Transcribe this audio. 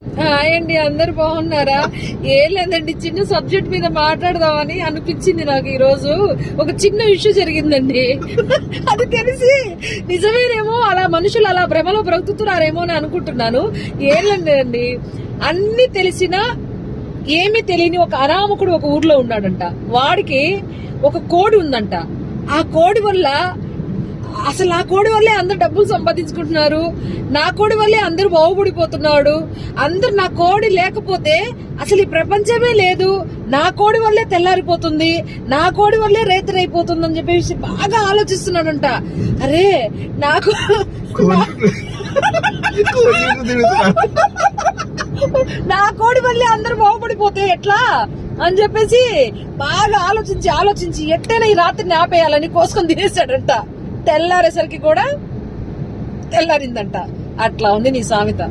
Hi అండి, అందరు బాగున్నారా? ఏం లేదండి, చిన్న సబ్జెక్ట్ మీద మాట్లాడదామని అనిపించింది నాకు. ఈ రోజు ఒక చిన్న ఇష్యూ జరిగిందండి. అది తెలిసి నిజమేనేమో, అలా మనుషులు అలా భ్రమలో బ్రతుకుతున్నారేమో అని అనుకుంటున్నాను. ఏం లేదండి, అన్ని తెలిసినా ఏమీ తెలియని ఒక అనామకుడు ఒక ఊర్లో ఉన్నాడంట. వాడికి ఒక కోడి ఉందంట. ఆ కోడి వల్ల అసలు నా కోడి వల్లే అందరు డబ్బులు సంపాదించుకుంటున్నారు, నా కోడి వల్లే అందరు బాగుపడిపోతున్నాడు, అందరు నా కోడి లేకపోతే అసలు ఈ ప్రపంచమే లేదు, నా కోడి వల్లే తెల్లారిపోతుంది, నా కోడి వల్లే రైతురైపోతుంది అని చెప్పేసి బాగా ఆలోచిస్తున్నాడంట. అరే నాకు నా కోడి వల్లే అందరు బాగుపడిపోతే ఎట్లా అని చెప్పేసి బాగా ఆలోచించి ఎట్టైనా ఈ రాత్రిని ఆపేయాలని కోసుకొని తినేసాడంట. తెల్లారేసరికి కూడా తెల్లారిందంట. అట్లా ఉంది నీ సామెత.